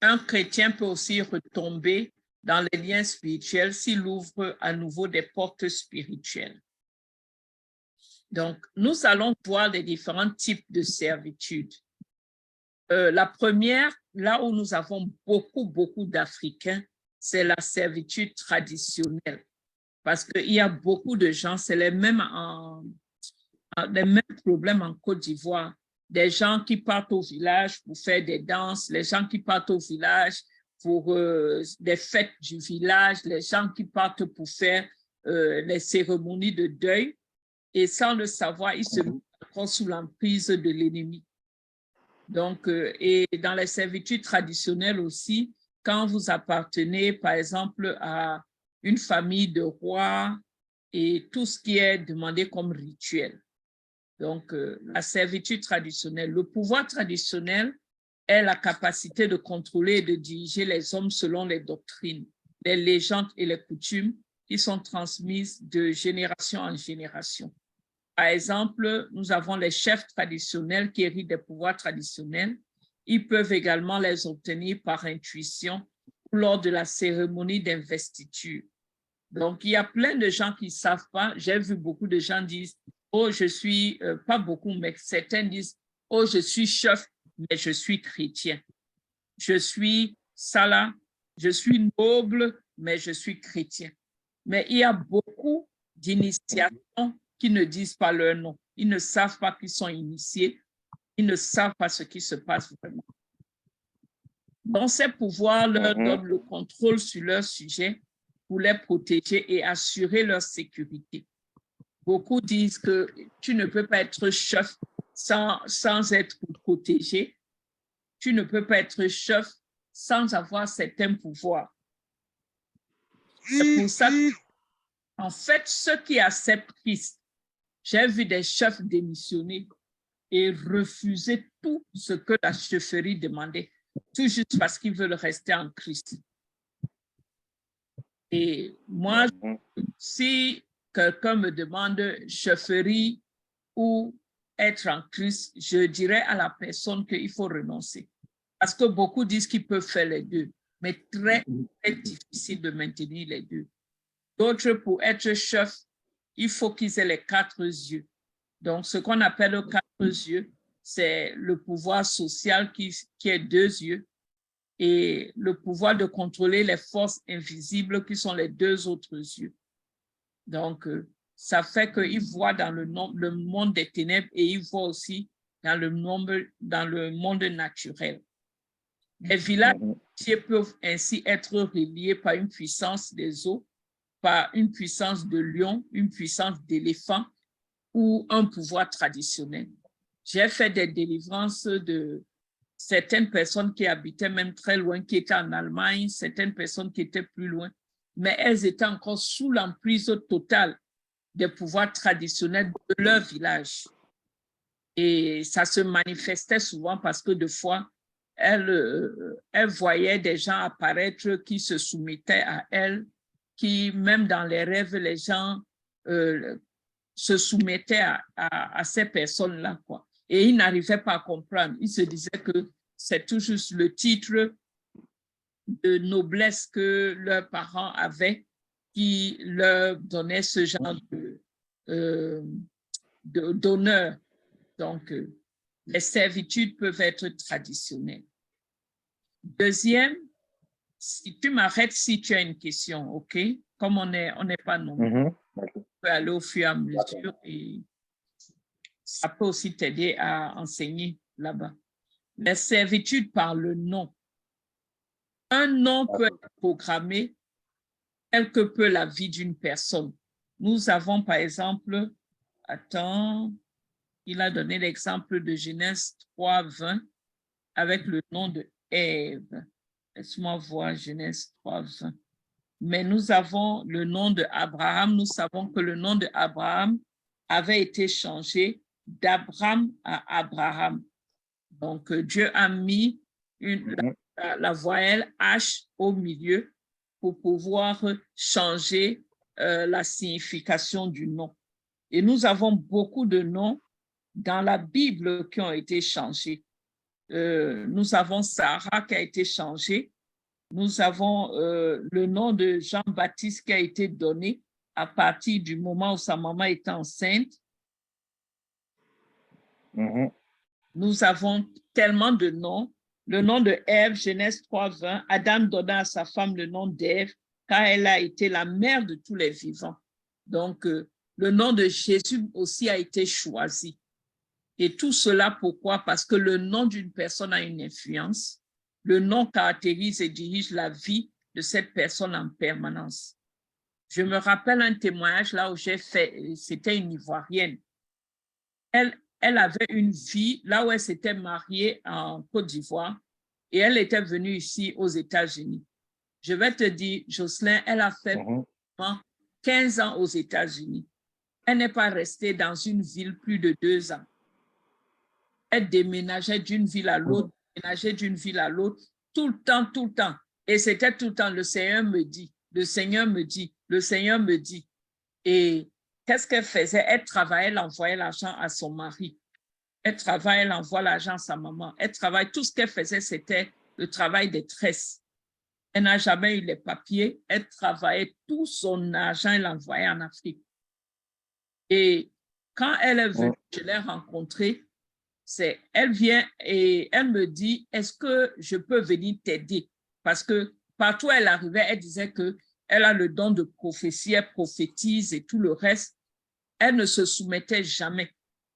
Un chrétien peut aussi retomber dans les liens spirituels s'il ouvre à nouveau des portes spirituelles. Donc, nous allons voir les différents types de servitude. La première, là où nous avons beaucoup d'Africains, c'est la servitude traditionnelle. Parce qu'il y a beaucoup de gens, c'est les mêmes problèmes en Côte d'Ivoire. Des gens qui partent au village pour faire des danses, les gens qui partent au village pour des fêtes du village, les gens qui partent pour faire les cérémonies de deuil. Et sans le savoir, ils se mettent sous l'emprise de l'ennemi. Donc, et dans les servitudes traditionnelles aussi, quand vous appartenez, par exemple, à une famille de rois et tout ce qui est demandé comme rituel. Donc, la servitude traditionnelle, le pouvoir traditionnel est la capacité de contrôler et de diriger les hommes selon les doctrines, les légendes et les coutumes qui sont transmises de génération en génération. Par exemple, nous avons les chefs traditionnels qui héritent des pouvoirs traditionnels. Ils peuvent également les obtenir par intuition lors de la cérémonie d'investiture. Donc, il y a plein de gens qui ne savent pas. J'ai vu beaucoup de gens dire, oh, je suis, pas beaucoup, mais certains disent, oh, je suis chef, mais je suis chrétien. Je suis salah, je suis noble, mais je suis chrétien. Mais il y a beaucoup d'initiations qui ne disent pas leur nom. Ils ne savent pas qu'ils sont initiés. Ils ne savent pas ce qui se passe vraiment. Donc, ces pouvoirs leur donnent le contrôle sur leur sujet pour les protéger et assurer leur sécurité. Beaucoup disent que tu ne peux pas être chef sans être protégé. Tu ne peux pas être chef sans avoir certains pouvoirs. C'est pour ça que, en fait, ceux qui acceptent Christ, j'ai vu des chefs démissionner et refuser tout ce que la chefferie demandait, tout juste parce qu'ils veulent rester en Christ. Et moi, si quelqu'un me demande chefferie ou être en Christ, je dirais à la personne qu'il faut renoncer. Parce que beaucoup disent qu'ils peuvent faire les deux, mais très difficile de maintenir les deux. D'autres, pour être chef, il faut qu'ils aient les 4 yeux. Donc, ce qu'on appelle les 4 yeux, c'est le pouvoir social qui est 2 yeux et le pouvoir de contrôler les forces invisibles qui sont les 2 autres yeux. Donc, ça fait qu'ils voient dans le monde des ténèbres et ils voient aussi dans le monde naturel. Les villages peuvent ainsi être reliés par une puissance des eaux, par une puissance de lion, une puissance d'éléphant ou un pouvoir traditionnel. J'ai fait des délivrances de certaines personnes qui habitaient même très loin, qui étaient en Allemagne, certaines personnes qui étaient plus loin, mais elles étaient encore sous l'emprise totale des pouvoirs traditionnels de leur village. Et ça se manifestait souvent parce que des fois, elles voyaient des gens apparaître qui se soumettaient à elles, qui même dans les rêves, les gens se soumettaient à ces personnes-là, quoi. Et ils n'arrivaient pas à comprendre. Ils se disaient que c'est tout juste le titre de noblesse que leurs parents avaient qui leur donnait ce genre d'honneur. Donc, les servitudes peuvent être traditionnelles. Deuxième, si tu m'arrêtes si tu as une question, OK? Comme on n'est pas nombreux, on peut aller au fur et à mesure et ça peut aussi t'aider à enseigner là-bas. Les servitudes par le nom. Un nom peut être programmé tel que peut la vie d'une personne. Nous avons par exemple, il a donné l'exemple de Genèse 3:20 avec le nom de Ève. Laisse-moi voir Genèse 3:20. Mais nous avons le nom de Abraham. Nous savons que le nom de Abraham avait été changé d'Abram à Abraham. Donc, Dieu a mis la voyelle H au milieu pour pouvoir changer la signification du nom. Et nous avons beaucoup de noms dans la Bible qui ont été changés. nous avons Sarah qui a été changée. Nous avons le nom de Jean-Baptiste qui a été donné à partir du moment où sa maman était enceinte. Nous avons tellement de noms. Le nom de Ève, Genèse 3:20, Adam donna à sa femme le nom d'Ève, car elle a été la mère de tous les vivants. Donc, le nom de Jésus aussi a été choisi. Et tout cela, pourquoi? Parce que le nom d'une personne a une influence. Le nom caractérise et dirige la vie de cette personne en permanence. Je me rappelle un témoignage là où j'ai fait, c'était une Ivoirienne. Elle avait une vie là où elle s'était mariée en Côte d'Ivoire et elle était venue ici aux États-Unis. Je vais te dire, Jocelyn, elle a fait 15 ans aux États-Unis. Elle n'est pas restée dans une ville plus de 2 ans. Elle déménageait d'une ville à l'autre, déménageait d'une ville à l'autre, tout le temps, tout le temps. Et c'était tout le temps, le Seigneur me dit, le Seigneur me dit, le Seigneur me dit. Et qu'est-ce qu'elle faisait? Elle travaillait, elle envoyait l'argent à son mari. Elle travaille, elle envoie l'argent à sa maman. Elle travaille, tout ce qu'elle faisait, c'était le travail des tresses. Elle n'a jamais eu les papiers. Elle travaillait, tout son argent, elle l'envoyait en Afrique. Et quand elle est venue, je l'ai rencontrée, elle vient et elle me dit, est-ce que je peux venir t'aider? Parce que partout où elle arrivait, elle disait qu'elle a le don de prophétie, elle prophétise et tout le reste. Elle ne se soumettait jamais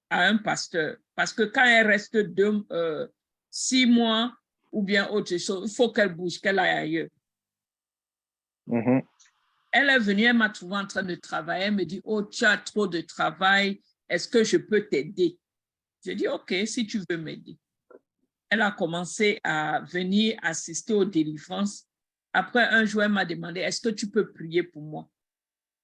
à un pasteur. Parce que quand elle reste 6 mois ou bien autre chose, il faut qu'elle bouge, qu'elle aille ailleurs. Elle est venue, elle m'a trouvé en train de travailler, elle me dit, oh, tu as trop de travail, est-ce que je peux t'aider? J'ai dit, OK, si tu veux m'aider. Elle a commencé à venir assister aux délivrances. Après, un jour, elle m'a demandé, est-ce que tu peux prier pour moi?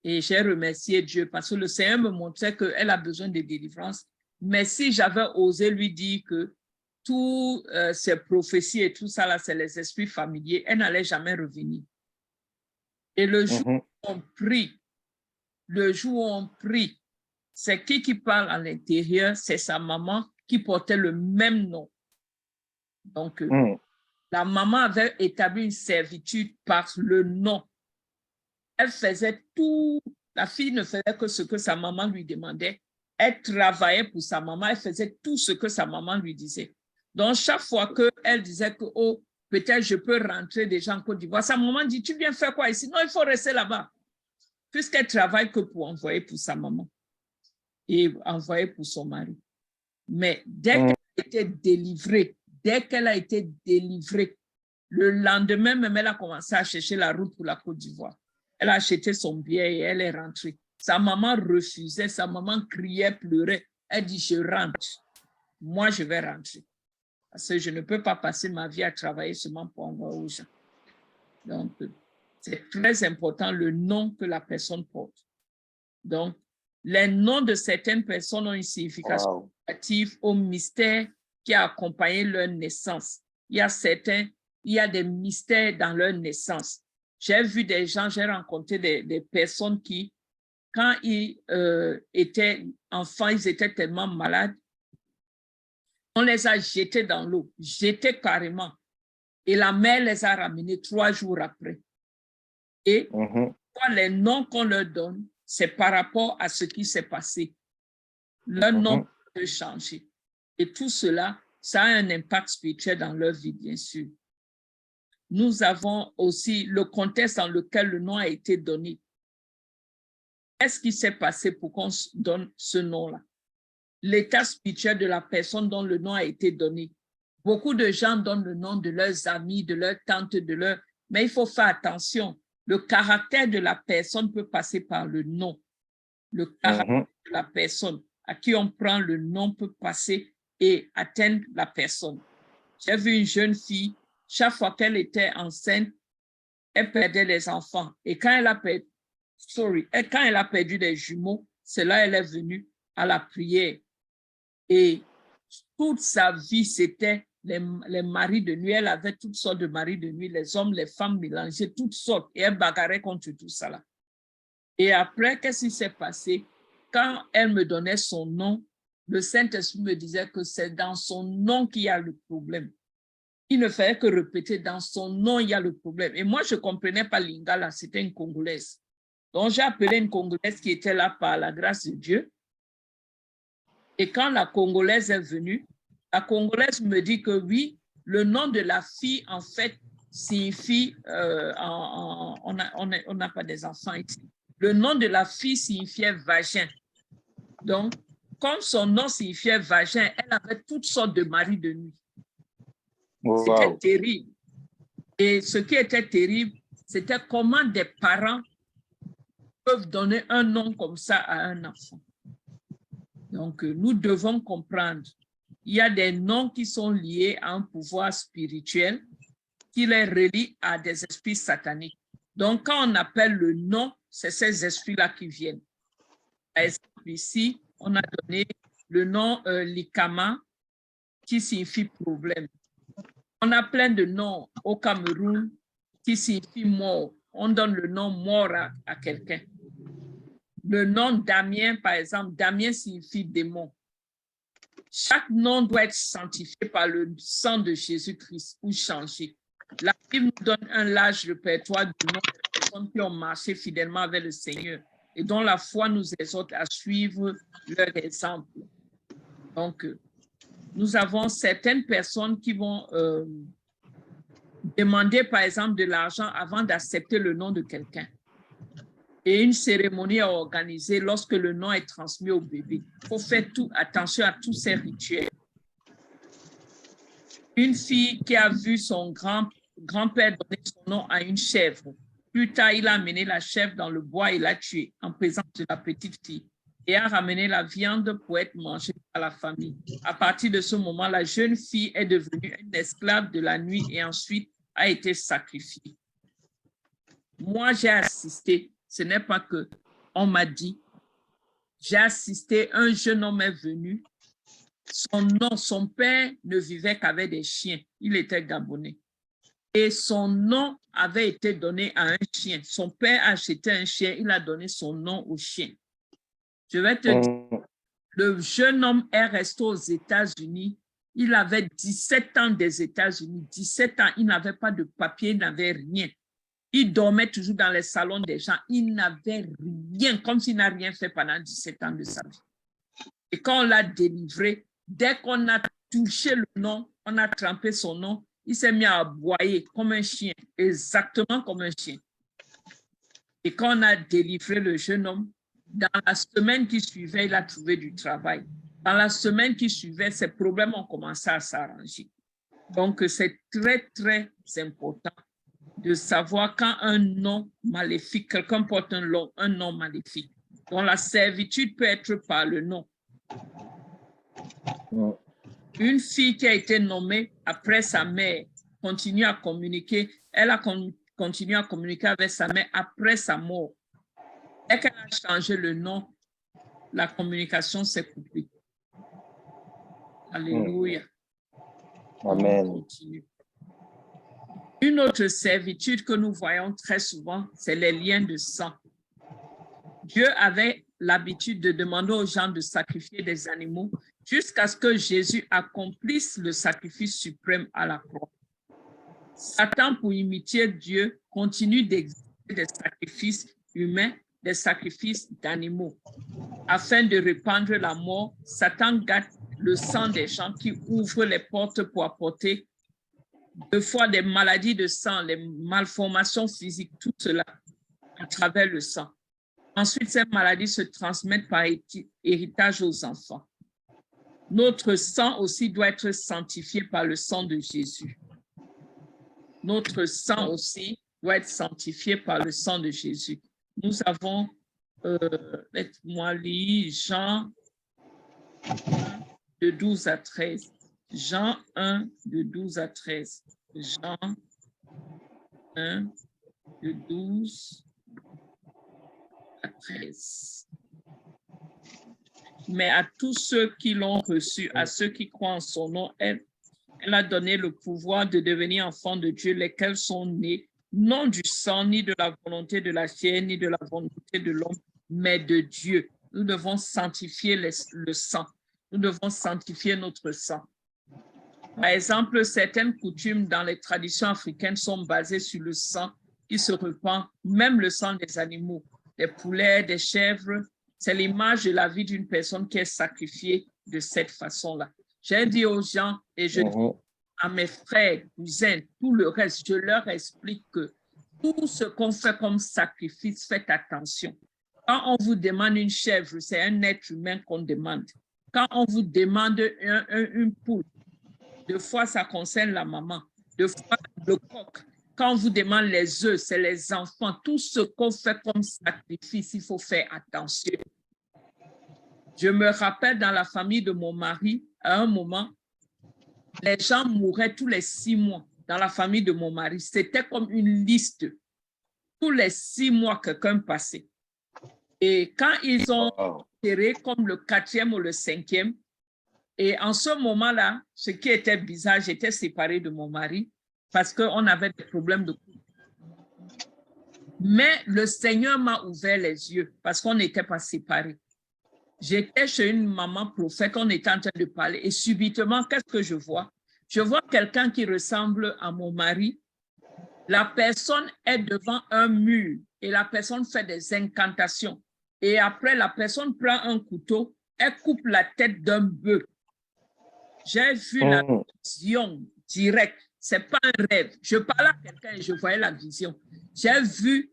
Et j'ai remercié Dieu parce que le Seigneur me montrait qu'elle a besoin de délivrance. Mais si j'avais osé lui dire que toutes ces prophéties et tout ça, là, c'est les esprits familiers, elle n'allait jamais revenir. Et le jour où on prie, c'est qui parle à l'intérieur? C'est sa maman qui portait le même nom. Donc, la maman avait établi une servitude par le nom. Elle faisait tout. La fille ne faisait que ce que sa maman lui demandait. Elle travaillait pour sa maman. Elle faisait tout ce que sa maman lui disait. Donc, chaque fois qu'elle disait que, oh, peut-être je peux rentrer déjà en Côte d'Ivoire, sa maman dit, tu viens faire quoi ici? Non, il faut rester là-bas. Puisqu'elle travaille que pour envoyer pour sa maman et envoyer pour son mari. Mais dès qu'elle a été délivrée, le lendemain même, elle a commencé à chercher la route pour la Côte d'Ivoire. Elle a acheté son billet et elle est rentrée. Sa maman refusait, sa maman criait, pleurait. Elle dit, je rentre. Moi, je vais rentrer. Parce que je ne peux pas passer ma vie à travailler seulement pour envoyer aux gens. Donc, c'est très important le nom que la personne porte. Donc, les noms de certaines personnes ont une signification relative au mystère qui a accompagné leur naissance. Il y a des mystères dans leur naissance. J'ai vu des gens, j'ai rencontré des personnes qui, quand ils étaient enfants, ils étaient tellement malades, on les a jetés dans l'eau, jetés carrément. Et la mère les a ramenés 3 jours après. Et les noms qu'on leur donne, c'est par rapport à ce qui s'est passé. Leur nom peut changer. Et tout cela, ça a un impact spirituel dans leur vie, bien sûr. Nous avons aussi le contexte dans lequel le nom a été donné. Qu'est-ce qui s'est passé pour qu'on donne ce nom-là? L'état spirituel de la personne dont le nom a été donné. Beaucoup de gens donnent le nom de leurs amis, de leurs tantes, mais il faut faire attention. Le caractère de la personne peut passer par le nom. Le caractère de la personne à qui on prend le nom peut passer et atteindre la personne. J'ai vu une jeune fille, chaque fois qu'elle était enceinte, elle perdait les enfants. Et quand elle a perdu des jumeaux, c'est là qu'elle est venue à la prière. Et toute sa vie, c'était les maris de nuit. Elle avait toutes sortes de maris de nuit, les hommes, les femmes mélangées, toutes sortes. Et elle bagarrait contre tout ça là. Et après, qu'est-ce qui s'est passé? Quand elle me donnait son nom, le Saint-Esprit me disait que c'est dans son nom qu'il y a le problème. Il ne fallait que répéter, dans son nom, il y a le problème. Et moi, je ne comprenais pas Lingala, c'était une Congolaise. Donc, j'ai appelé une Congolaise qui était là par la grâce de Dieu. Et quand la Congolaise est venue, la Congolaise me dit que oui, le nom de la fille, en fait, signifie, on n'a pas des enfants ici. Le nom de la fille signifiait vagin. Donc, comme son nom signifiait vagin, elle avait toutes sortes de maris de nuit. Wow. C'était terrible. Et ce qui était terrible, c'était comment des parents peuvent donner un nom comme ça à un enfant. Donc, nous devons comprendre, il y a des noms qui sont liés à un pouvoir spirituel qui les relie à des esprits sataniques. Donc, quand on appelle le nom, c'est ces esprits-là qui viennent. Par exemple, ici, on a donné le nom Likama, qui signifie problème. On a plein de noms au Cameroun qui signifie mort. On donne le nom mort à quelqu'un. Le nom Damien, par exemple, Damien signifie démon. Chaque nom doit être sanctifié par le sang de Jésus-Christ ou changé. La Bible nous donne un large répertoire de noms de personnes qui ont marché fidèlement avec le Seigneur et dont la foi nous exhorte à suivre leur exemple. Donc, nous avons certaines personnes qui vont demander, par exemple, de l'argent avant d'accepter le nom de quelqu'un. Et une cérémonie est organisée lorsque le nom est transmis au bébé. Il faut faire attention à tous ces rituels. Une fille qui a vu son grand-père donner son nom à une chèvre. Plus tard, il a amené la chèvre dans le bois et l'a tuée en présence de la petite fille et a ramené la viande pour être mangée par la famille. À partir de ce moment, la jeune fille est devenue une esclave de la nuit et ensuite a été sacrifiée. Moi, j'ai assisté, ce n'est pas que on m'a dit, j'ai assisté, un jeune homme est venu, son père ne vivait qu'avec des chiens, il était gabonais. Et son nom avait été donné à un chien. Son père a acheté un chien, il a donné son nom au chien. Je vais te dire, le jeune homme est resté aux États-Unis. Il avait 17 ans des États-Unis. 17 ans, il n'avait pas de papier, il n'avait rien. Il dormait toujours dans les salons des gens. Il n'avait rien, comme s'il n'a rien fait pendant 17 ans de sa vie. Et quand on l'a délivré, dès qu'on a touché le nom, on a trempé son nom, il s'est mis à aboyer comme un chien, exactement comme un chien. Et quand on a délivré le jeune homme, dans la semaine qui suivait, il a trouvé du travail. Dans la semaine qui suivait, ses problèmes ont commencé à s'arranger. Donc, c'est très, très important de savoir quand un nom maléfique, quelqu'un porte un nom maléfique. Donc, la servitude peut être par le nom. Une fille qui a été nommée après sa mère continue à communiquer. Elle a continué à communiquer avec sa mère après sa mort. Dès qu'elle a changé le nom, la communication s'est coupée. Alléluia. Amen. On continue. Une autre servitude que nous voyons très souvent, c'est les liens de sang. Dieu avait l'habitude de demander aux gens de sacrifier des animaux jusqu'à ce que Jésus accomplisse le sacrifice suprême à la croix. Satan, pour imiter Dieu, continue d'exiger des sacrifices humains, des sacrifices d'animaux. Afin de répandre la mort, Satan gâte le sang des gens qui ouvrent les portes pour apporter deux fois des maladies de sang, les malformations physiques, tout cela à travers le sang. Ensuite, ces maladies se transmettent par héritage aux enfants. Notre sang aussi doit être sanctifié par le sang de Jésus. Notre sang aussi doit être sanctifié par le sang de Jésus. Nous avons, laisse-moi lire, Jean 1, de 12 à 13. Jean 1, de 12 à 13. Jean 1, de 12 à 13. Mais à tous ceux qui l'ont reçu, à ceux qui croient en son nom, elle a donné le pouvoir de devenir enfants de Dieu, lesquels sont nés, non du sang, ni de la volonté de la chair, ni de la volonté de l'homme, mais de Dieu. Nous devons sanctifier le sang. Nous devons sanctifier notre sang. Par exemple, certaines coutumes dans les traditions africaines sont basées sur le sang qui se répand, même le sang des animaux, des poulets, des chèvres. C'est l'image de la vie d'une personne qui est sacrifiée de cette façon-là. J'ai dit aux gens et je dis à mes frères, cousins, tout le reste, je leur explique que tout ce qu'on fait comme sacrifice, faites attention. Quand on vous demande une chèvre, c'est un être humain qu'on demande. Quand on vous demande une poule, deux fois, ça concerne la maman. Deux fois, le coq. Quand on vous demande les œufs, c'est les enfants. Tout ce qu'on fait comme sacrifice, il faut faire attention. Je me rappelle dans la famille de mon mari, à un moment, les gens mouraient tous les 6 mois dans la famille de mon mari. C'était comme une liste. Tous les 6 mois, quelqu'un passait. Et quand ils ont tiré comme le 4e ou le 5e, et en ce moment-là, ce qui était bizarre, j'étais séparée de mon mari parce qu'on avait des problèmes de couple. Mais le Seigneur m'a ouvert les yeux parce qu'on n'était pas séparés. J'étais chez une maman prophète, on était en train de parler et subitement, qu'est-ce que je vois? Je vois quelqu'un qui ressemble à mon mari. La personne est devant un mur et la personne fait des incantations. Et après, la personne prend un couteau, elle coupe la tête d'un bœuf. J'ai vu la vision directe. Ce n'est pas un rêve. Je parlais à quelqu'un et je voyais la vision. J'ai vu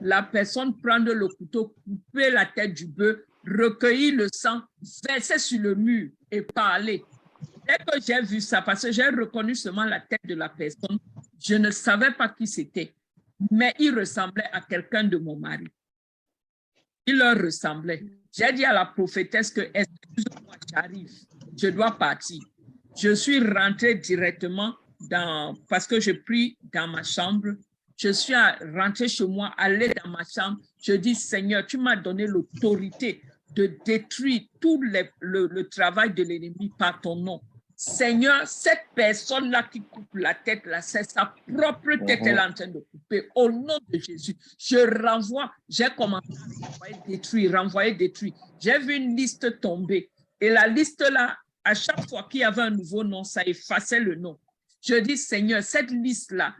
la personne prendre le couteau, couper la tête du bœuf, recueillir le sang, verser sur le mur et parler. Dès que j'ai vu ça, parce que j'ai reconnu seulement la tête de la personne, je ne savais pas qui c'était, mais il ressemblait à quelqu'un de mon mari. Il leur ressemblait. J'ai dit à la prophétesse que, excuse-moi, j'arrive, je dois partir. Je suis rentrée directement parce que je prie dans ma chambre. Je suis rentrée chez moi, allée dans ma chambre. Je dis, Seigneur, tu m'as donné l'autorité de détruire tout le travail de l'ennemi par ton nom. Seigneur, cette personne-là qui coupe la tête, là, c'est sa propre tête qu'elle est en train de couper. Au nom de Jésus, je renvoie. J'ai commencé à renvoyer, détruire, renvoyer, détruire. J'ai vu une liste tomber. Et la liste-là, à chaque fois qu'il y avait un nouveau nom, ça effaçait le nom. Je dis, Seigneur, cette liste-là,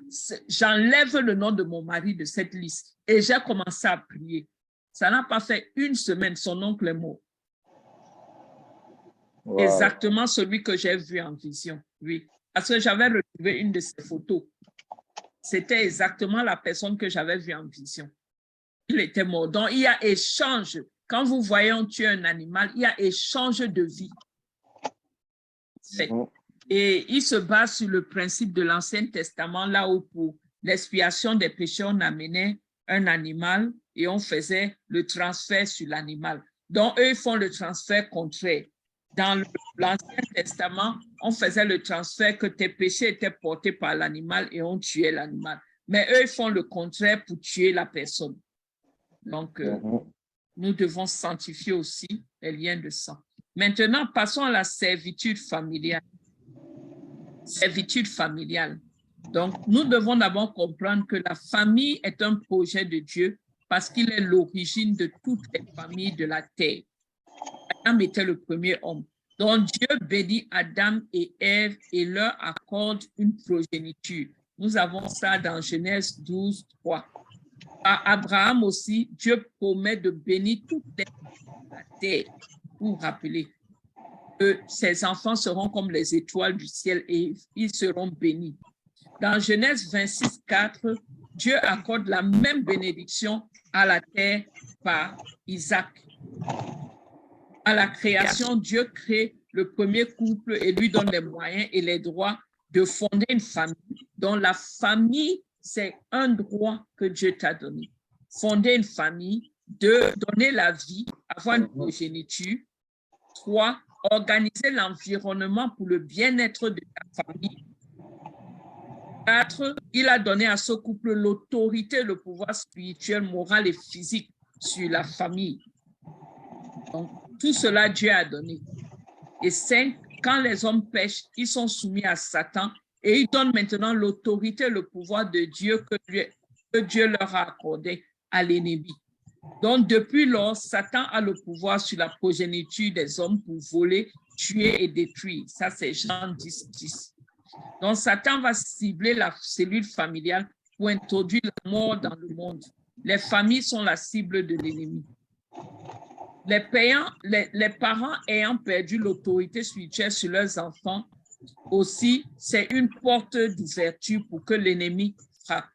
j'enlève le nom de mon mari de cette liste. Et j'ai commencé à prier. Ça n'a pas fait une semaine, son oncle est mort. Wow. Exactement celui que j'ai vu en vision, oui. Parce que j'avais retrouvé une de ses photos. C'était exactement la personne que j'avais vue en vision. Il était mort. Donc, il y a échange. Quand vous voyez on tue un animal, il y a échange de vie. Et il se base sur le principe de l'Ancien Testament, là où pour l'expiation des péchés, on amenait un animal et on faisait le transfert sur l'animal. Donc, eux, ils font le transfert contraire. Dans l'Ancien Testament, on faisait le transfert que tes péchés étaient portés par l'animal et on tuait l'animal. Mais eux, ils font le contraire pour tuer la personne. Donc, nous devons sanctifier aussi les liens de sang. Maintenant, passons à la servitude familiale. Servitude familiale. Donc, nous devons d'abord comprendre que la famille est un projet de Dieu parce qu'il est l'origine de toutes les familles de la terre. Adam était le premier homme. Donc, Dieu bénit Adam et Ève et leur accorde une progéniture. Nous avons ça dans Genèse 12, 3. À Abraham aussi, Dieu promet de bénir toutes les familles de la terre. Vous vous rappelez que ses enfants seront comme les étoiles du ciel et ils seront bénis. Dans Genèse 26, 4, Dieu accorde la même bénédiction à la terre par Isaac. À la création, Dieu crée le premier couple et lui donne les moyens et les droits de fonder une famille. Donc, la famille, c'est un droit que Dieu t'a donné. Fonder une famille, 2, donner la vie, avoir une progéniture. 3, organiser l'environnement pour le bien-être de ta famille. 4, il a donné à ce couple l'autorité, le pouvoir spirituel, moral et physique sur la famille. Donc, tout cela, Dieu a donné. Et 5, quand les hommes pêchent, ils sont soumis à Satan et ils donnent maintenant l'autorité, le pouvoir de Dieu que Dieu leur a accordé à l'ennemi. Donc, depuis lors, Satan a le pouvoir sur la progéniture des hommes pour voler, tuer et détruire. Ça, c'est Jean 10, 10. Donc, Satan va cibler la cellule familiale pour introduire la mort dans le monde. Les familles sont la cible de l'ennemi. Les parents ayant perdu l'autorité spirituelle sur leurs enfants, aussi, c'est une porte d'ouverture pour que l'ennemi frappe.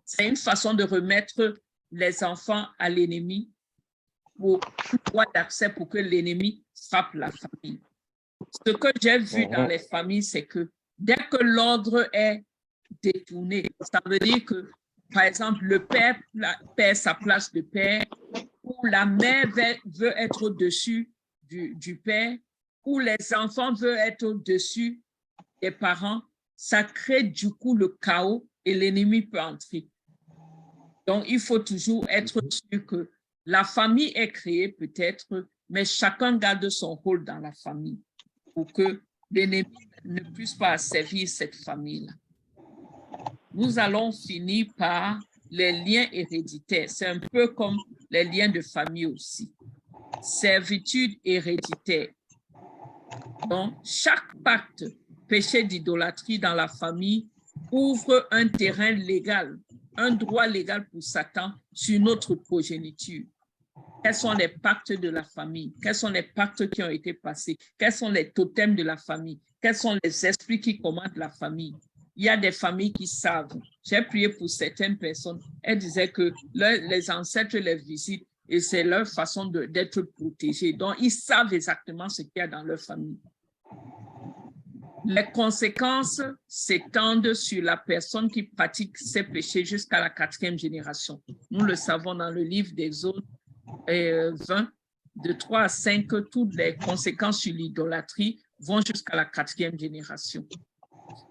C'est une façon de remettre les enfants à l'ennemi pour une voie d'accès pour que l'ennemi frappe la famille. Ce que j'ai vu dans les familles, c'est que dès que l'ordre est détourné, ça veut dire que, par exemple, le père perd sa place de père, ou la mère veut être au-dessus du père, ou les enfants veulent être au-dessus des parents, ça crée du coup le chaos et l'ennemi peut entrer. Donc, il faut toujours être sûr que la famille est créée peut-être, mais chacun garde son rôle dans la famille pour que l'ennemi ne puisse pas asservir cette famille-là. Nous allons finir par les liens héréditaires. C'est un peu comme les liens de famille aussi. Servitude héréditaire. Donc, chaque pacte, péché d'idolâtrie dans la famille ouvre un terrain légal, un droit légal pour Satan sur notre progéniture. Quels sont les pactes de la famille? Quels sont les pactes qui ont été passés? Quels sont les totems de la famille? Quels sont les esprits qui commandent la famille? Il y a des familles qui savent. J'ai prié pour certaines personnes. Elles disaient que les ancêtres les visitent et c'est leur façon d'être protégés. Donc, ils savent exactement ce qu'il y a dans leur famille. Les conséquences s'étendent sur la personne qui pratique ces péchés jusqu'à la 4e génération. Nous le savons dans le livre d'Exode 20, de 3 à 5, toutes les conséquences sur l'idolâtrie vont jusqu'à la 4e génération.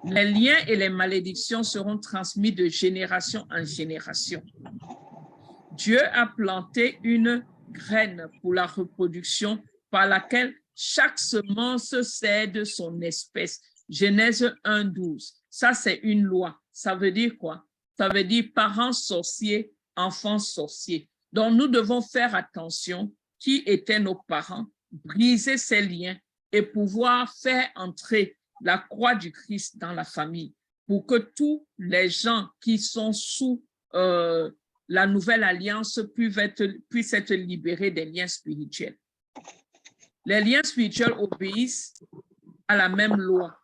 Les liens et les malédictions seront transmis de génération en génération. Dieu a planté une graine pour la reproduction par laquelle chaque semence cède son espèce. Genèse 1, 12. Ça, c'est une loi. Ça veut dire quoi? Ça veut dire parents sorciers, enfants sorciers. Donc, nous devons faire attention qui étaient nos parents, briser ces liens et pouvoir faire entrer la croix du Christ dans la famille pour que tous les gens qui sont sous la nouvelle alliance puissent être libérés des liens spirituels. Les liens spirituels obéissent à la même loi.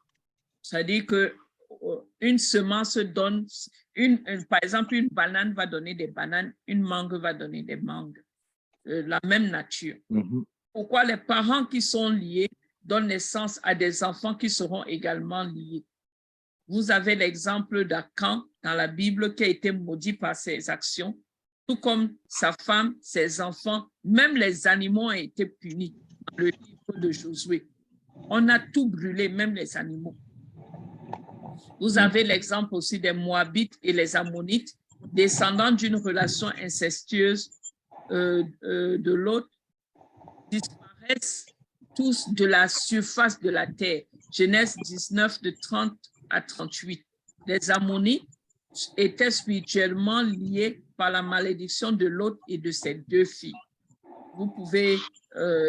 C'est-à-dire qu'une semence donne, par exemple, une banane va donner des bananes, une mangue va donner des mangues. La même nature. Pourquoi les parents qui sont liés donnent naissance à des enfants qui seront également liés? Vous avez l'exemple d'Akan dans la Bible qui a été maudit par ses actions, tout comme sa femme, ses enfants, même les animaux ont été punis dans le livre de Josué. On a tout brûlé, même les animaux. Vous avez l'exemple aussi des Moabites et les Ammonites, descendants d'une relation incestueuse de l'autre, disparaissent tous de la surface de la terre. Genèse 19, de 30 à 38. Les Ammonites étaient spirituellement liés par la malédiction de l'autre et de ses 2 filles. Vous pouvez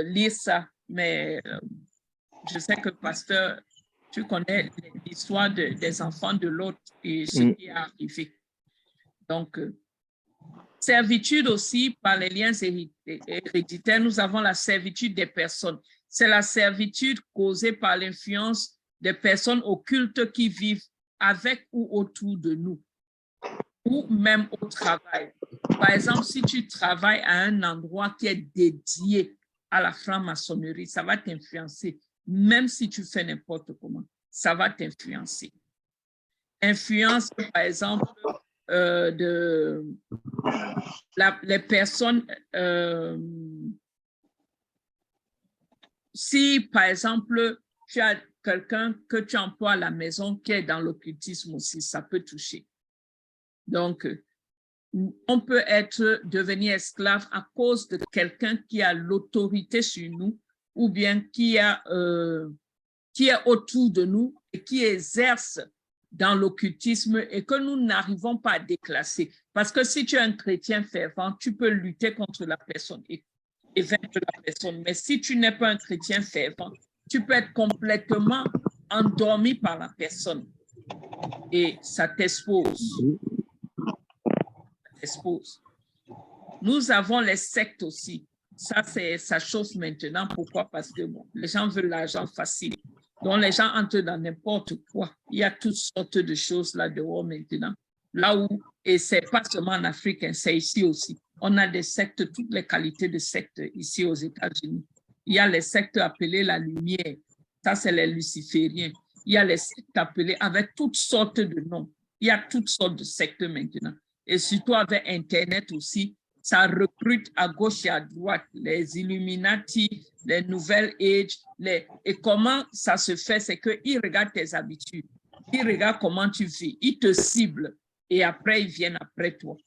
lire ça, mais je sais que, pasteur, tu connais l'histoire des enfants de l'autre et ce qui est arrivé. Donc, servitude aussi par les liens héréditaires, nous avons la servitude des personnes. C'est la servitude causée par l'influence des personnes occultes qui vivent avec ou autour de nous, ou même au travail. Par exemple, si tu travailles à un endroit qui est dédié à la franc-maçonnerie, ça va t'influencer. Même si tu fais n'importe comment, ça va t'influencer. Influence, par exemple, les personnes, si par exemple, tu as quelqu'un que tu emploies à la maison qui est dans l'occultisme aussi, ça peut toucher. Donc, on peut devenir esclave à cause de quelqu'un qui a l'autorité sur nous ou bien qui est autour de nous et qui exerce dans l'occultisme et que nous n'arrivons pas à déclasser. Parce que si tu es un chrétien fervent, tu peux lutter contre la personne et vaincre la personne. Mais si tu n'es pas un chrétien fervent, tu peux être complètement endormi par la personne et ça t'expose. Nous avons les sectes aussi. Ça chauffe maintenant. Pourquoi? Parce que bon, les gens veulent l'argent facile. Donc, les gens entrent dans n'importe quoi. Il y a toutes sortes de choses là-dehors maintenant. Là où, et ce n'est pas seulement en Afrique, c'est ici aussi. On a des sectes, toutes les qualités de sectes ici aux États-Unis. Il y a les sectes appelées la lumière. Ça, c'est les lucifériens. Il y a les sectes appelées avec toutes sortes de noms. Il y a toutes sortes de sectes maintenant. Et surtout avec Internet aussi, ça recrute à gauche et à droite les Illuminati, les Nouvelles Age. Et comment ça se fait, c'est qu'ils regardent tes habitudes, ils regardent comment tu vis, ils te ciblent et après ils viennent après toi.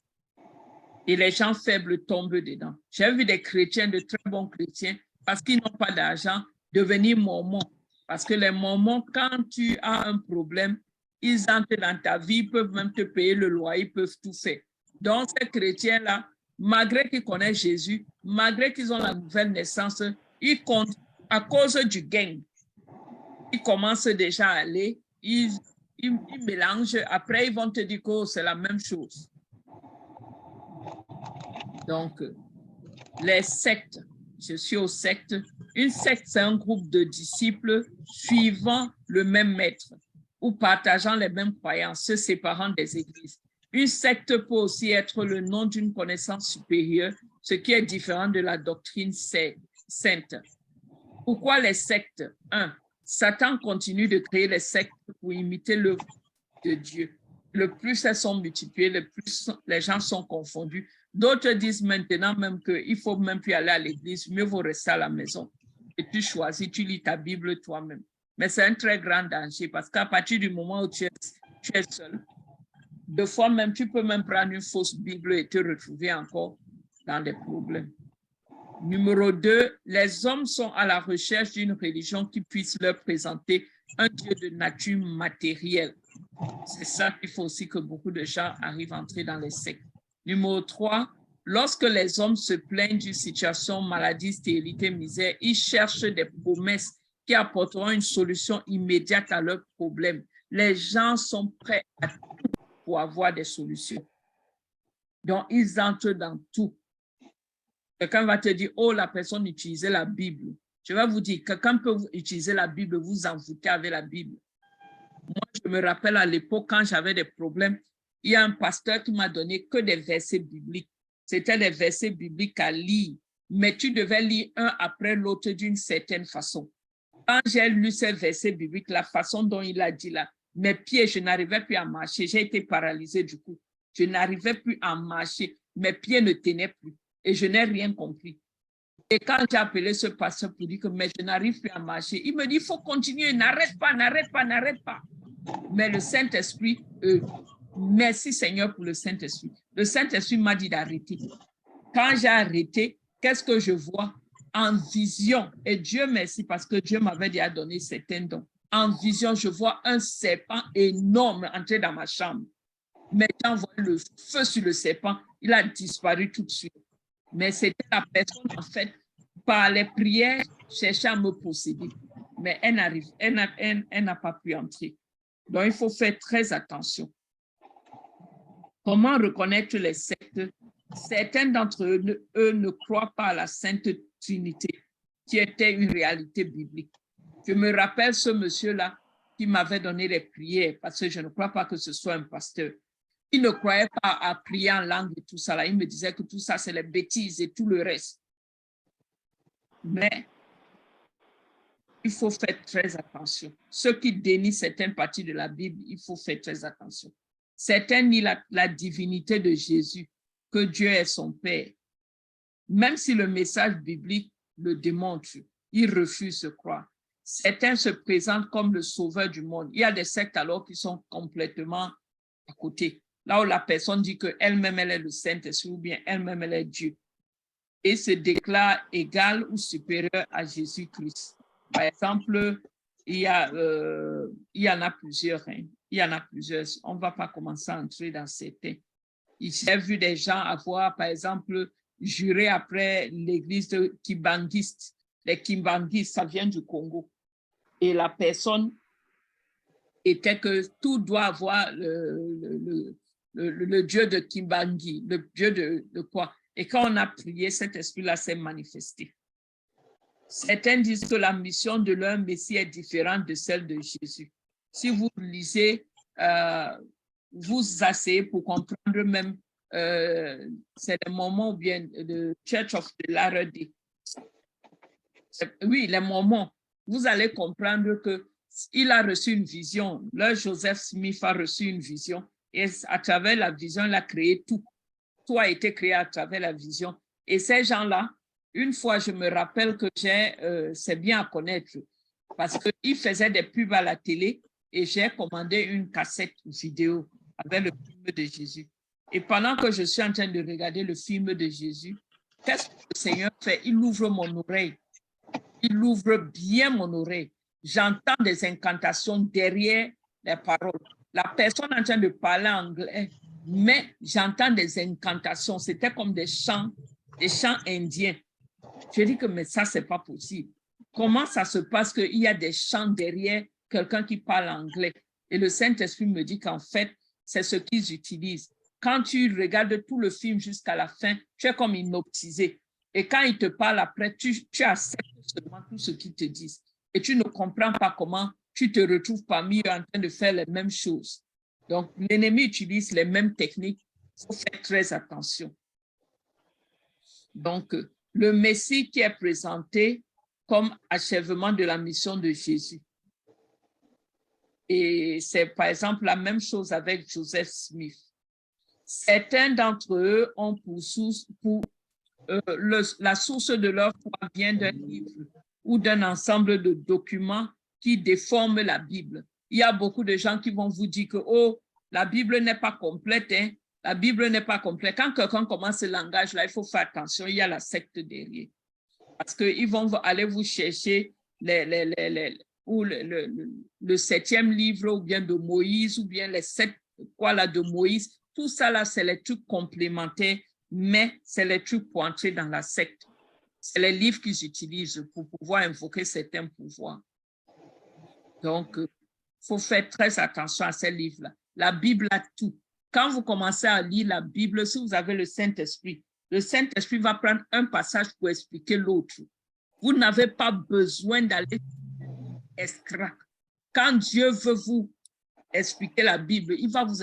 Et les gens faibles tombent dedans. J'ai vu des chrétiens, de très bons chrétiens, parce qu'ils n'ont pas d'argent, devenir mormons. Parce que les mormons, quand tu as un problème, ils entrent dans ta vie, ils peuvent même te payer le loyer, ils peuvent tout faire. Donc, ces chrétiens-là, malgré qu'ils connaissent Jésus, malgré qu'ils ont la nouvelle naissance, ils comptent à cause du gain. Ils commencent déjà à aller, ils mélangent, après ils vont te dire que c'est la même chose. Donc, les sectes, je suis aux sectes. Une secte, c'est un groupe de disciples suivant le même maître ou partageant les mêmes croyances, se séparant des églises. Une secte peut aussi être le nom d'une connaissance supérieure, ce qui est différent de la doctrine sainte. Pourquoi les sectes? 1. Satan continue de créer les sectes pour imiter l'œuvre de Dieu. Le plus elles sont multipliées, le plus les gens sont confondus. D'autres disent maintenant même qu'il ne faut même plus aller à l'église, mieux vaut rester à la maison. Et tu choisis, tu lis ta Bible toi-même. Mais c'est un très grand danger parce qu'à partir du moment où tu es seul, des fois même, tu peux même prendre une fausse Bible et te retrouver encore dans des problèmes. Numéro 2, les hommes sont à la recherche d'une religion qui puisse leur présenter un Dieu de nature matérielle. C'est ça qu'il faut aussi que beaucoup de gens arrivent à entrer dans les sectes. Numéro 3, lorsque les hommes se plaignent d'une situation, maladie, stérilité, misère, ils cherchent des promesses qui apporteront une solution immédiate à leurs problèmes. Les gens sont prêts à tout pour avoir des solutions. Donc, ils entrent dans tout. Quelqu'un va te dire, oh, la personne utilisait la Bible. Je vais vous dire, quelqu'un peut utiliser la Bible, vous envoûter avec la Bible. Moi, je me rappelle à l'époque, quand j'avais des problèmes, il y a un pasteur qui m'a donné que des versets bibliques. C'était des versets bibliques à lire, mais tu devais lire un après l'autre d'une certaine façon. Quand j'ai lu ces versets bibliques, la façon dont il a dit là, mes pieds, je n'arrivais plus à marcher. J'ai été paralysée du coup. Je n'arrivais plus à marcher. Mes pieds ne tenaient plus et je n'ai rien compris. Et quand j'ai appelé ce pasteur pour dire que mais je n'arrive plus à marcher, il me dit, il faut continuer, n'arrête pas, n'arrête pas, n'arrête pas. Mais le Saint-Esprit, merci Seigneur pour le Saint-Esprit. Le Saint-Esprit m'a dit d'arrêter. Quand j'ai arrêté, qu'est-ce que je vois? En vision, et Dieu merci parce que Dieu m'avait déjà donné certains dons. En vision, je vois un serpent énorme entrer dans ma chambre. Mais quand je vois le feu sur le serpent, il a disparu tout de suite. Mais c'était la personne, en fait, par les prières, cherchait à me posséder. Mais elle n'a pas pu entrer. Donc, il faut faire très attention. Comment reconnaître les sectes? Certains d'entre eux ne croient pas à la Sainte Trinité, qui était une réalité biblique. Je me rappelle ce monsieur-là qui m'avait donné les prières, parce que je ne crois pas que ce soit un pasteur. Il ne croyait pas à prier en langue et tout ça. Là. Il me disait que tout ça, c'est les bêtises et tout le reste. Mais il faut faire très attention. Ceux qui dénient certaines parties de la Bible, il faut faire très attention. Certains nient la divinité de Jésus, que Dieu est son Père. Même si le message biblique le démontre, ils refusent de croire. Certains se présentent comme le sauveur du monde. Il y a des sectes alors qui sont complètement à côté. Là où la personne dit qu'elle-même, elle est le Saint-Esprit ou bien elle-même, elle est Dieu. Et se déclare égal ou supérieur à Jésus-Christ. Par exemple, il y en a plusieurs. Hein. Il y en a plusieurs. On ne va pas commencer à entrer dans certains. J'ai vu des gens avoir, par exemple, juré après l'église de Kimbanguiste. Les Kimbanguistes, ça vient du Congo. Et la personne était que tout doit avoir le dieu de Kimbangi, le dieu de quoi? Et quand on a prié, cet esprit-là s'est manifesté. Certains disent que la mission de leur Messie est différente de celle de Jésus. Si vous lisez, vous asseyez pour comprendre même, c'est le moment où bien le Church of the Latter Day. Oui, les Mormons. Vous allez comprendre qu'il a reçu une vision. Leur Joseph Smith a reçu une vision. Et à travers la vision, il a créé tout. Tout a été créé à travers la vision. Et ces gens-là, une fois, je me rappelle que c'est bien à connaître parce qu'ils faisaient des pubs à la télé et j'ai commandé une cassette vidéo avec le film de Jésus. Et pendant que je suis en train de regarder le film de Jésus, qu'est-ce que le Seigneur fait? Il ouvre mon oreille. Il ouvre bien mon oreille. J'entends des incantations derrière les paroles. La personne est en train de parler anglais, mais j'entends des incantations. C'était comme des chants indiens. Je dis que mais ça, c'est pas possible. Comment ça se passe qu'il y a des chants derrière quelqu'un qui parle anglais? Et le Saint-Esprit me dit qu'en fait, c'est ce qu'ils utilisent. Quand tu regardes tout le film jusqu'à la fin, tu es comme hypnotisé. Et quand ils te parlent après, tu acceptes seulement tout ce qu'ils te disent. Et tu ne comprends pas comment tu te retrouves parmi eux en train de faire les mêmes choses. Donc, l'ennemi utilise les mêmes techniques. Il faut faire très attention. Donc, le Messie qui est présenté comme achèvement de la mission de Jésus. Et c'est par exemple la même chose avec Joseph Smith. Certains d'entre eux ont la source de leur foi vient d'un livre ou d'un ensemble de documents qui déforment la Bible. Il y a beaucoup de gens qui vont vous dire que oh, la Bible n'est pas complète, hein? La Bible n'est pas complète. Quand quelqu'un commence ce langage-là, il faut faire attention, il y a la secte derrière. Parce qu'ils vont aller vous chercher le 7e livre ou bien de Moïse ou bien les 7 quoi là de Moïse. Tout ça là, c'est les trucs complémentaires, mais c'est les trucs pour entrer dans la secte. C'est les livres qu'ils utilisent pour pouvoir invoquer certains pouvoirs. Donc, il faut faire très attention à ces livres-là. La Bible a tout. Quand vous commencez à lire la Bible, si vous avez le Saint-Esprit va prendre un passage pour expliquer l'autre. Vous n'avez pas besoin d'aller extraire. Quand Dieu veut vous expliquer la Bible, il va vous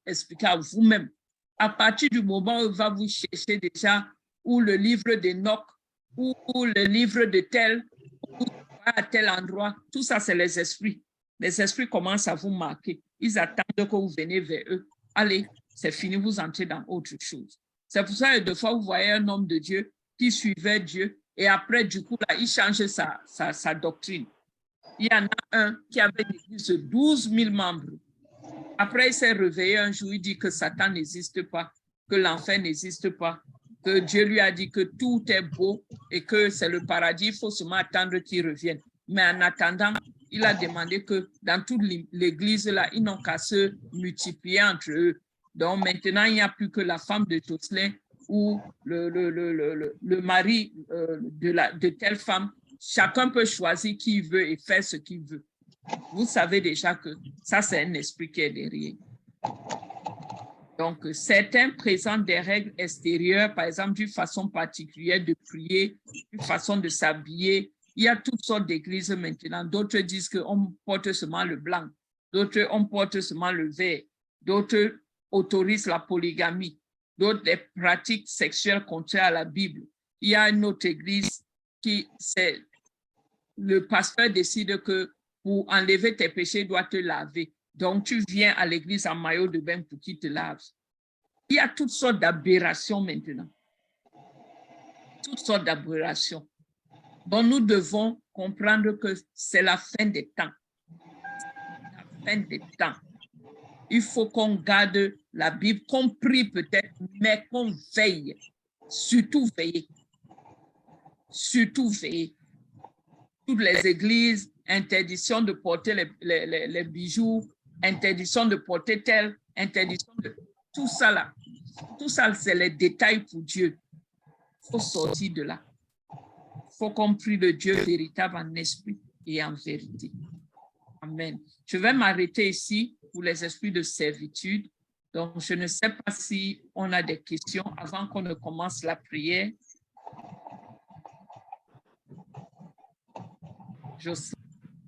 expliquer à vous-même. À partir du moment où il va vous chercher déjà ou le livre d'Enoch ou le livre de tel, ou à tel endroit, tout ça, c'est les esprits. Les esprits commencent à vous marquer. Ils attendent que vous venez vers eux. Allez, c'est fini, vous entrez dans autre chose. C'est pour ça que des fois, vous voyez un homme de Dieu qui suivait Dieu et après, du coup, là, il change sa doctrine. Il y en a un qui avait une église de 12 000 membres. Après, il s'est réveillé un jour, il dit que Satan n'existe pas, que l'enfer n'existe pas, que Dieu lui a dit que tout est beau et que c'est le paradis, il faut seulement attendre qu'il revienne. Mais en attendant, il a demandé que dans toute l'église, là, ils n'ont qu'à se multiplier entre eux. Donc maintenant, il n'y a plus que la femme de Jocelyn ou le mari de telle femme. Chacun peut choisir qui il veut et faire ce qu'il veut. Vous savez déjà que ça, c'est un esprit qui est derrière. Donc, certains présentent des règles extérieures, par exemple, d'une façon particulière de prier, une façon de s'habiller. Il y a toutes sortes d'églises maintenant. D'autres disent qu'on porte seulement le blanc. D'autres, on porte seulement le vert. D'autres autorisent la polygamie. D'autres, des pratiques sexuelles contraires à la Bible. Il y a une autre église qui, c'est le pasteur décide que pour enlever tes péchés, il doit te laver. Donc, tu viens à l'église en maillot de bain pour qu'il te lave. Il y a toutes sortes d'aberrations maintenant. Toutes sortes d'aberrations. Donc, nous devons comprendre que c'est la fin des temps. La fin des temps. Il faut qu'on garde la Bible, qu'on prie peut-être, mais qu'on veille. Surtout veiller. Surtout veiller. Toutes les églises, interdiction de porter les bijoux, interdiction de porter tel, interdiction de tout ça là. Tout ça, c'est les détails pour Dieu. Il faut sortir de là. Il faut qu'on prie le Dieu véritable en esprit et en vérité. Amen. Je vais m'arrêter ici pour les esprits de servitude. Donc, je ne sais pas si on a des questions avant qu'on ne commence la prière.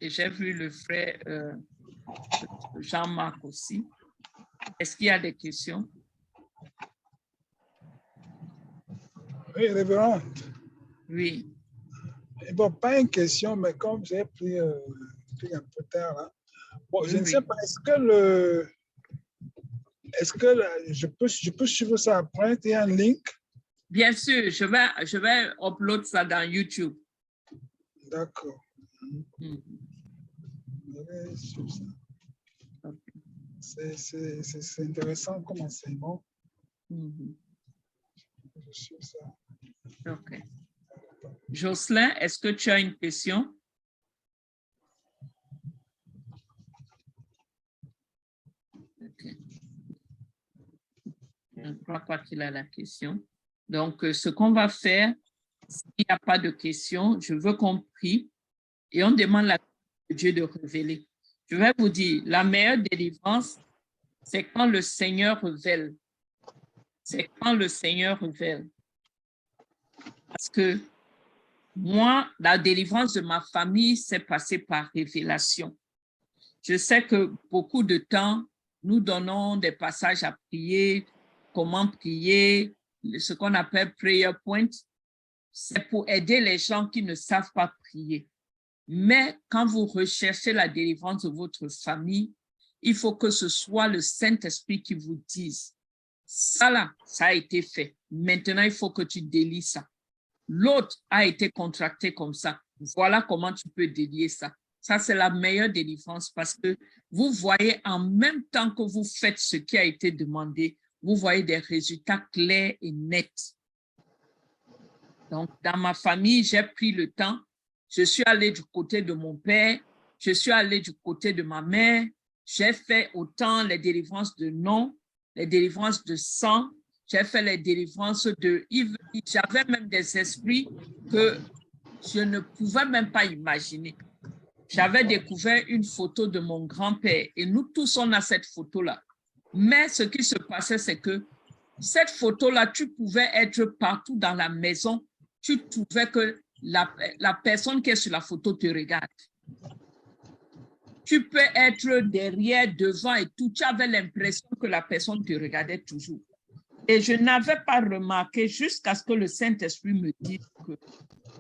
Et j'ai vu le frère Jean-Marc aussi. Est-ce qu'il y a des questions? Oui, révérend. Oui. Bon, pas une question, mais comme j'ai pris un peu tard, là. Bon, je ne sais pas, je peux suivre ça après? Il y a un link? Bien sûr, je vais upload ça dans YouTube. D'accord. C'est intéressant comme enseignement. Je suis ça. OK. Jocelyn, est-ce que tu as une question? OK. Je ne crois pas qu'il a la question. Donc, ce qu'on va faire, s'il n'y a pas de questions, je veux qu'on prie et on demande la grâce de Dieu de révéler. Je vais vous dire, la meilleure délivrance, c'est quand le Seigneur révèle. C'est quand le Seigneur révèle. Parce que moi, la délivrance de ma famille s'est passée par révélation. Je sais que beaucoup de temps, nous donnons des passages à prier, comment prier, ce qu'on appelle prayer point. C'est pour aider les gens qui ne savent pas prier. Mais quand vous recherchez la délivrance de votre famille, il faut que ce soit le Saint-Esprit qui vous dise, ça là, ça a été fait. Maintenant, il faut que tu délies ça. L'autre a été contracté comme ça. Voilà comment tu peux délier ça. Ça, c'est la meilleure délivrance parce que vous voyez en même temps que vous faites ce qui a été demandé, vous voyez des résultats clairs et nets. Donc, dans ma famille, j'ai pris le temps. Je suis allée du côté de mon père, je suis allée du côté de ma mère. J'ai fait autant les délivrances de nom, les délivrances de sang. J'ai fait les délivrances de... J'avais même des esprits que je ne pouvais même pas imaginer. J'avais découvert une photo de mon grand-père et nous tous, on a cette photo-là. Mais ce qui se passait, c'est que cette photo-là, tu pouvais être partout dans la maison. Tu trouvais que la personne qui est sur la photo te regarde. Tu peux être derrière, devant et tout. Tu avais l'impression que la personne te regardait toujours. Et je n'avais pas remarqué jusqu'à ce que le Saint-Esprit me dise que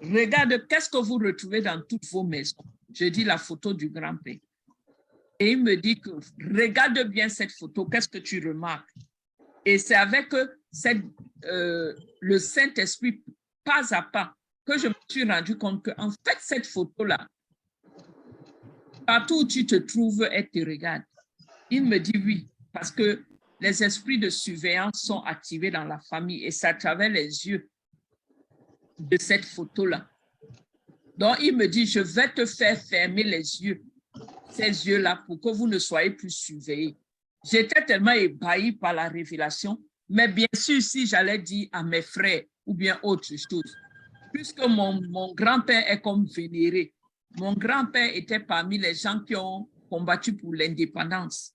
regarde, qu'est-ce que vous retrouvez dans toutes vos maisons? Je dis la photo du grand-père. Et il me dit que regarde bien cette photo, qu'est-ce que tu remarques? Et c'est avec le Saint-Esprit, pas à pas, que je me suis rendu compte qu'en fait, cette photo-là, partout où tu te trouves, elle te regarde. Il me dit oui, parce que les esprits de surveillance sont activés dans la famille et c'est à travers les yeux de cette photo-là. Donc, il me dit, je vais te faire fermer les yeux, ces yeux-là, pour que vous ne soyez plus surveillés. J'étais tellement ébahi par la révélation, mais bien sûr, si j'allais dire à mes frères ou bien autre chose, puisque mon grand-père est comme vénéré, mon grand-père était parmi les gens qui ont combattu pour l'indépendance.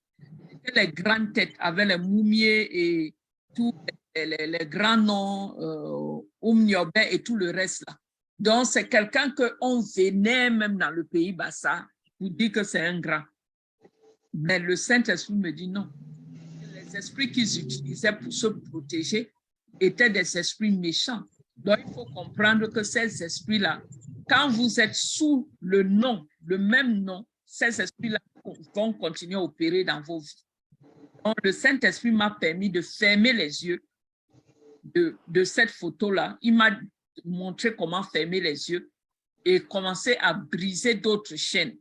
C'était les grandes têtes avec les moumiers et tous les grands noms, Oumniobé et tout le reste là. Donc, c'est quelqu'un qu'on vénère même dans le pays Bassa pour dire que c'est un grand. Mais le Saint-Esprit me dit non. Les esprits qu'ils utilisaient pour se protéger étaient des esprits méchants. Donc, il faut comprendre que ces esprits-là, quand vous êtes sous le nom, le même nom, ces esprits-là vont continuer à opérer dans vos vies. Donc, le Saint-Esprit m'a permis de fermer les yeux de cette photo-là. Il m'a montré comment fermer les yeux et commencer à briser d'autres chaînes.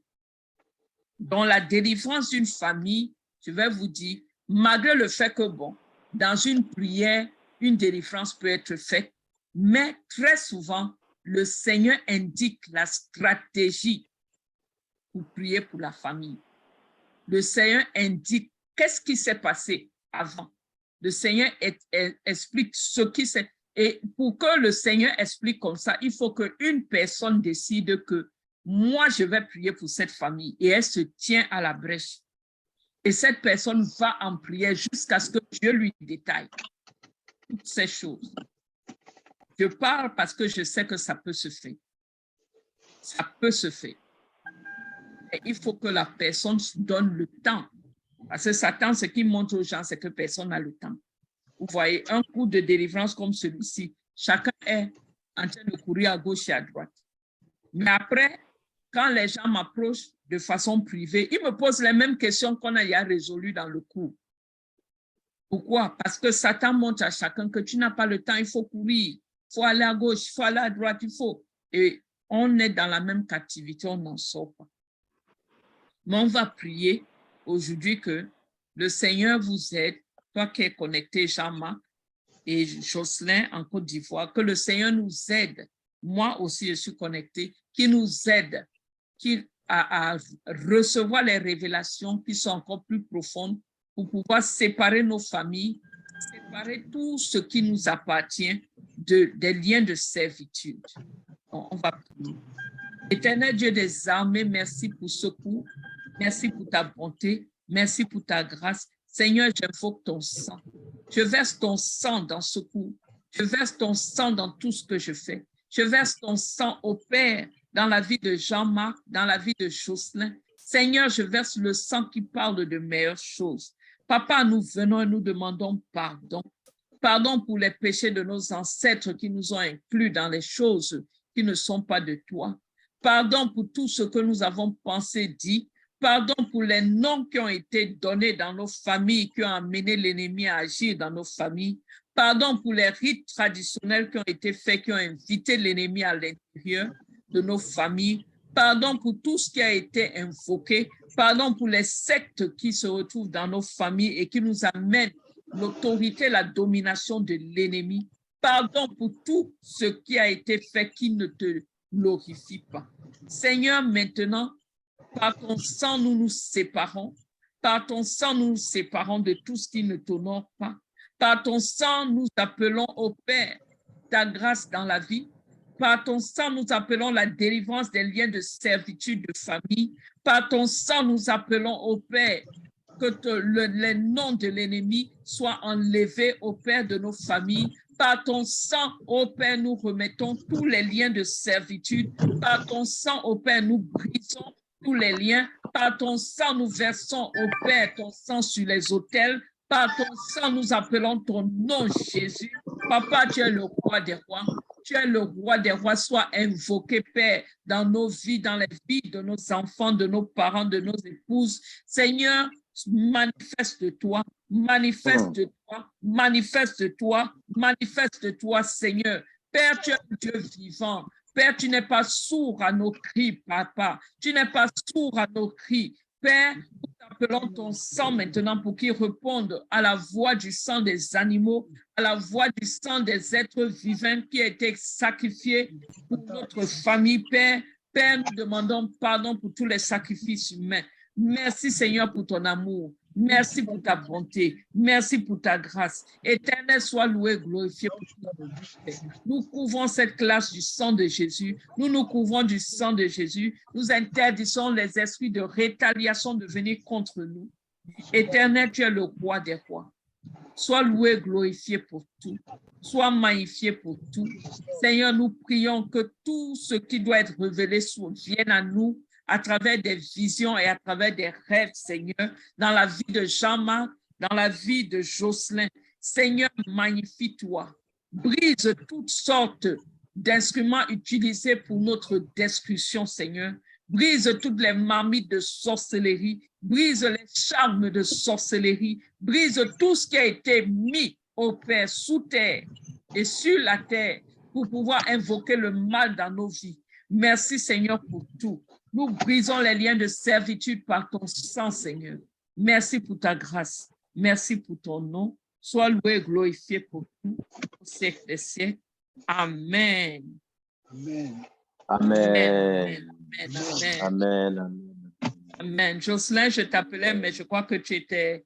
Dans la délivrance d'une famille, je vais vous dire, malgré le fait que, bon, dans une prière, une délivrance peut être faite, mais très souvent, le Seigneur indique la stratégie pour prier pour la famille. Le Seigneur indique qu'est-ce qui s'est passé avant. Le Seigneur explique ce qui s'est... Et pour que le Seigneur explique comme ça, il faut qu'une personne décide que moi, je vais prier pour cette famille et elle se tient à la brèche. Et cette personne va en prière jusqu'à ce que Dieu lui détaille toutes ces choses. Je parle parce que je sais que ça peut se faire. Ça peut se faire. Et il faut que la personne se donne le temps. Parce que Satan, ce qu'il montre aux gens, c'est que personne n'a le temps. Vous voyez, un coup de délivrance comme celui-ci, chacun est en train de courir à gauche et à droite. Mais après, quand les gens m'approchent de façon privée, ils me posent les mêmes questions qu'on a déjà résolues dans le cours. Pourquoi? Parce que Satan montre à chacun que tu n'as pas le temps, il faut courir, il faut aller à gauche, il faut aller à droite, il faut... Et on est dans la même captivité, on n'en sort pas. Mais on va prier aujourd'hui que le Seigneur vous aide, toi qui es connecté, Jean-Marc et Jocelyn en Côte d'Ivoire, que le Seigneur nous aide. Moi aussi, je suis connecté, qui nous aide à recevoir les révélations qui sont encore plus profondes pour pouvoir séparer nos familles, séparer tout ce qui nous appartient des liens de servitude. On va prier. Éternel Dieu des armées, merci pour ce coup. Merci pour ta bonté. Merci pour ta grâce. Seigneur, j'invoque ton sang. Je verse ton sang dans ce coup. Je verse ton sang dans tout ce que je fais. Je verse ton sang au Père dans la vie de Jean-Marc, dans la vie de Jocelyn. Seigneur, je verse le sang qui parle de meilleures choses. Papa, nous venons et nous demandons pardon. Pardon pour les péchés de nos ancêtres qui nous ont inclus dans les choses qui ne sont pas de toi. Pardon pour tout ce que nous avons pensé, dit. Pardon pour les noms qui ont été donnés dans nos familles, qui ont amené l'ennemi à agir dans nos familles. Pardon pour les rites traditionnels qui ont été faits, qui ont invité l'ennemi à l'intérieur de nos familles. Pardon pour tout ce qui a été invoqué. Pardon pour les sectes qui se retrouvent dans nos familles et qui nous amènent l'autorité, la domination de l'ennemi. Pardon pour tout ce qui a été fait qui ne te glorifie pas. Seigneur, maintenant, par ton sang, nous nous séparons. Par ton sang, nous nous séparons de tout ce qui ne t'honore pas. Par ton sang, nous appelons au Père ta grâce dans la vie. Par ton sang, nous appelons la délivrance des liens de servitude de famille. Par ton sang, nous appelons au Père que les noms de l'ennemi soient enlevés au Père de nos familles. Par ton sang, ô Père, nous remettons tous les liens de servitude. Par ton sang, ô Père, nous brisons tous les liens. Par ton sang, nous versons au Père ton sang sur les autels. Par ton sang, nous appelons ton nom, Jésus. Papa, tu es le roi des rois. Tu es le roi des rois. Sois invoqué, Père, dans nos vies, dans les vies de nos enfants, de nos parents, de nos épouses. Seigneur, manifeste-toi, manifeste-toi, manifeste-toi, manifeste-toi, Seigneur. Père, tu es un Dieu vivant. Père, tu n'es pas sourd à nos cris, Papa. Tu n'es pas sourd à nos cris. Père, nous appelons ton sang maintenant pour qu'il réponde à la voix du sang des animaux, à la voix du sang des êtres vivants qui a été sacrifié pour notre famille, Père. Père, nous demandons pardon pour tous les sacrifices humains. Merci, Seigneur, pour ton amour. Merci pour ta bonté. Merci pour ta grâce. Éternel, sois loué, glorifié. Nous couvrons cette classe du sang de Jésus. Nous nous couvrons du sang de Jésus. Nous interdisons les esprits de rétaliation de venir contre nous. Éternel, tu es le roi des rois. Sois loué, glorifié pour tout. Sois magnifié pour tout. Seigneur, nous prions que tout ce qui doit être révélé vienne à nous à travers des visions et à travers des rêves, Seigneur, dans la vie de Jean-Marc, dans la vie de Jocelyn. Seigneur, magnifie-toi. Brise toutes sortes d'instruments utilisés pour notre destruction, Seigneur. Brise toutes les marmites de sorcellerie. Brise les charmes de sorcellerie. Brise tout ce qui a été mis au Père sous terre et sur la terre pour pouvoir invoquer le mal dans nos vies. Merci, Seigneur, pour tout. Nous brisons les liens de servitude par ton sang, Seigneur. Merci pour ta grâce. Merci pour ton nom. Sois loué et glorifié pour tout, au siècle des siècles. Amen. Amen. Amen. Amen. Amen. Amen. Amen. Amen. Jocelyn, je t'appelais, mais je crois que tu étais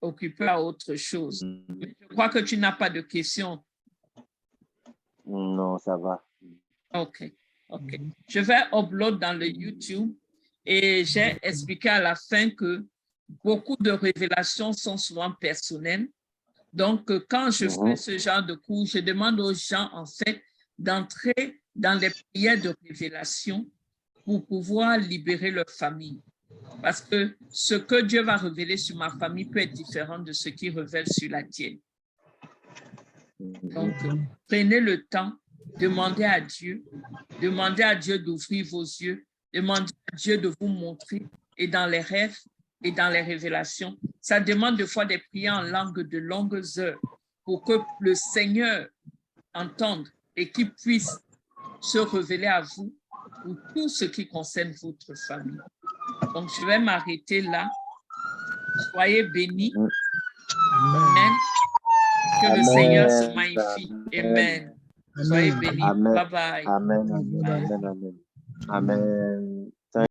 occupé à autre chose. Mais je crois que tu n'as pas de questions. Non, ça va. OK. Je vais upload dans le YouTube et j'ai expliqué à la fin que beaucoup de révélations sont souvent personnelles. Donc, quand je fais ce genre de cours, je demande aux gens, en fait, d'entrer dans les prières de révélation pour pouvoir libérer leur famille. Parce que ce que Dieu va révéler sur ma famille peut être différent de ce qu'il révèle sur la tienne. Donc, prenez le temps, demandez à Dieu d'ouvrir vos yeux, demandez à Dieu de vous montrer, et dans les rêves et dans les révélations. Ça demande des fois des prières en langue de longues heures pour que le Seigneur entende et qu'il puisse se révéler à vous pour tout ce qui concerne votre famille. Donc, je vais m'arrêter là. Soyez bénis. Amen. Que le Seigneur se magnifie. Amen. Soyez bénis. Bye bye. Amen. Amen. Amen. Amen.